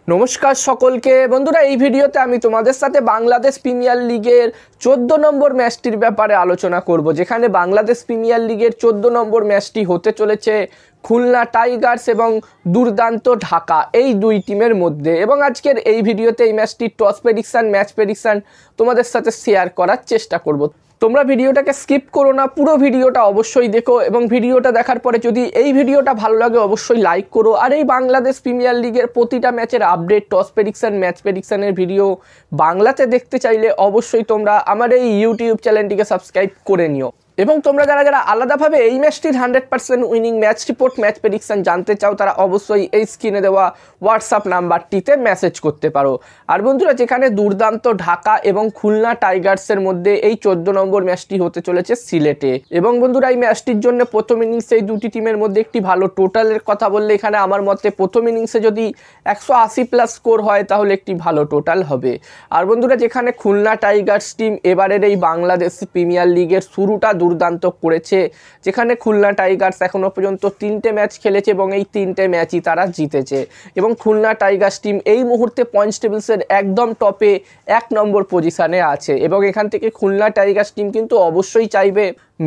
নমস্কার সকলকে বন্ধুরা, এই ভিডিওতে আমি তোমাদের সাথে বাংলাদেশ প্রিমিয়ার লিগের 14 নম্বর ম্যাচটির ব্যাপারে আলোচনা করব, যেখানে বাংলাদেশ প্রিমিয়ার লিগের 14 নম্বর ম্যাচটি হতে চলেছে খুলনা টাইগার্স এবং দুর্দান্ত ঢাকা এই দুই টিমের মধ্যে। এবং আজকের এই ভিডিওতে এই ম্যাচটির টস প্রেডিকশন, ম্যাচ প্রেডিকশন তোমাদের সাথে শেয়ার করার চেষ্টা করব। তোমরা ভিডিওটাকে স্কিপ করো না, পুরো ভিডিওটা অবশ্যই দেখো এবং ভিডিওটা দেখার পরে যদি এই ভিডিওটা ভালো লাগে অবশ্যই লাইক করো। আর এই বাংলাদেশ প্রিমিয়ার লিগের প্রতিটা ম্যাচের আপডেট, টস প্রেডিকশন, ম্যাচ প্রেডিকশনের ভিডিও বাংলাতে দেখতে চাইলে অবশ্যই তোমরা আমার এই ইউটিউব চ্যানেলটিকে সাবস্ক্রাইব করে নিও। এবং তোমরা যারা যারা আলাদাভাবে এই ম্যাচটির 100% winning match report, match prediction জানতে চাও তারা অবশ্যই এই স্ক্রিনে দেওয়া হোয়াটসঅ্যাপ নাম্বারটিতে মেসেজ করতে পারো। আর বন্ধুরা, যেখানে দুর্দান্ত ঢাকা এবং খুলনা টাইগার্সের মধ্যে এই 14 নম্বর ম্যাচটি হতে চলেছে সিলেটে। এবং বন্ধুরা, এই ম্যাচটির জন্য প্রথম ইনিংসে এই দুটি টিমের মধ্যে একটি ভালো টোটালের কথা বললে এখানে আমার মতে প্রথম ইনিংসে যদি 180+ স্কোর হয় তাহলে একটি ভালো টোটাল হবে। আর বন্ধুরা, যেখানে খুলনা টাইগার্স টিম এবারের এই বাংলাদেশ প্রিমিয়ার লিগের শুরুটা দুর্দান্ত করেছে, যেখানে খুলনা টাইগার্স এখনো পর্যন্ত 3টে ম্যাচ খেলেছে এবং এই 3টে ম্যাচই তারা জিতেছে। এবং খুলনা টাইগার্স টিম এই মুহূর্তে পয়েন্টস টেবিলসের একদম টপে 1 নম্বর পজিশনে আছে। এবং এখান থেকে খুলনা টাইগার্স টিম কিন্তু অবশ্যই চাইবে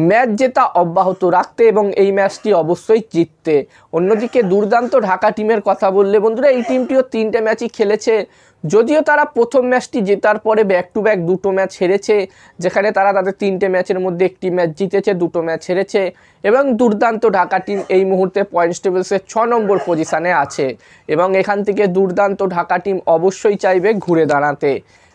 ম্যাচ জেতা অব্যাহত রাখতে এবং এই ম্যাচটি অবশ্যই জিততে। অন্যদিকে দুর্দান্ত ঢাকা টিমের কথা বললে বন্ধুরা, এই টিমটিও 3টে ম্যাচই খেলেছে, যদিও তারা প্রথম ম্যাচটি জেতার পরে ব্যাক টু ব্যাক 2টো ম্যাচ হেরেছে, যেখানে তারা তাদের 3টে ম্যাচের মধ্যে একটি ম্যাচ জিতেছে, 2টো ম্যাচ হেরেছে। এবং দুর্দান্ত ঢাকা টিম এই মুহূর্তে পয়েন্টস টেবিলসের 6 নম্বর পজিশনে আছে এবং এখান থেকে দুর্দান্ত ঢাকা টিম অবশ্যই চাইবে ঘুরে দাঁড়াতে।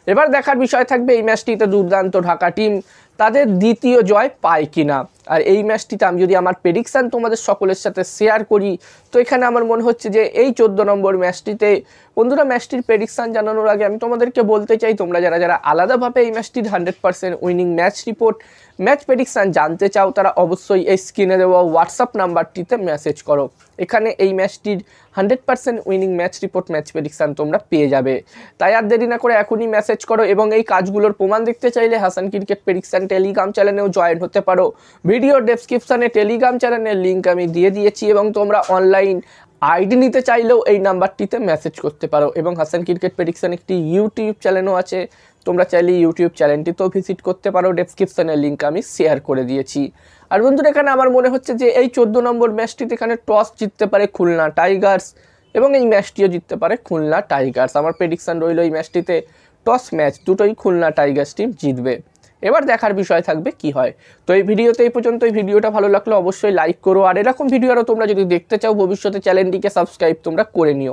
এবার দেখার বিষয় থাকবে এই ম্যাচটিতে দুর্দান্ত ঢাকা টিম তাদের দ্বিতীয় জয় পায় কিনা। আর এই ম্যাচটিতে আমি যদি আমার প্রেডিকশান তোমাদের সকলের সাথে শেয়ার করি, তো এখানে আমার মনে হচ্ছে যে এই 14 নম্বর ম্যাচটিতে বন্ধুরা, ম্যাচটির প্রেডিকশান জানানোর আগে আমি তোমাদেরকে বলতে চাই, তোমরা যারা যারা আলাদাভাবে এই ম্যাচটির 100% winning match report, match prediction জানতে চাও তারা অবশ্যই এই স্ক্রিনে দেওয়া হোয়াটসঅ্যাপ নাম্বারটিতে মেসেজ করো। এখানে এই ম্যাচটির 100% winning match report, match prediction তোমরা পেয়ে যাবে। তাই আর দেরি না করে এখনই মেসেজ করো এবং এই কাজগুলোর প্রমাণ দেখতে চাইলে হাসান ক্রিকেট প্রেডিকশান টেলিগ্রাম চ্যানেলেও জয়েন হতে পারো। ভিডিও ডেসক্রিপশানে টেলিগ্রাম চ্যানেলের লিঙ্ক আমি দিয়ে দিয়েছি এবং তোমরা অনলাইন আইডি নিতে চাইলেও এই নাম্বারটিতে মেসেজ করতে পারো। এবং হাসান ক্রিকেট প্রেডিকশান একটি ইউটিউব চ্যানেলও আছে, তোমরা চাইলে ইউটিউব চ্যানেলটিতেও ভিজিট করতে পারো, ডেসক্রিপশানের লিঙ্ক আমি শেয়ার করে দিয়েছি। আর বন্ধুরা, এখানে আমার মনে হচ্ছে যে এই 14 নম্বর ম্যাচটিতে এখানে টস জিততে পারে খুলনা টাইগার্স এবং এই ম্যাচটিও জিততে পারে খুলনা টাইগার্স। আমার প্রেডিকশান রইল এই ম্যাচটিতে টস ম্যাচ দুটোই খুলনা টাইগার্স টিম জিতবে। এবার দেখার বিষয় থাকবে কি হয়। তো এই ভিডিওতে এই পর্যন্ত। এই ভিডিওটা ভালো লাগলে অবশ্যই লাইক করো, আর এরকম ভিডিও আরও তোমরা যদি দেখতে চাও ভবিষ্যতে চ্যানেলটিকে সাবস্ক্রাইব তোমরা করে নিও।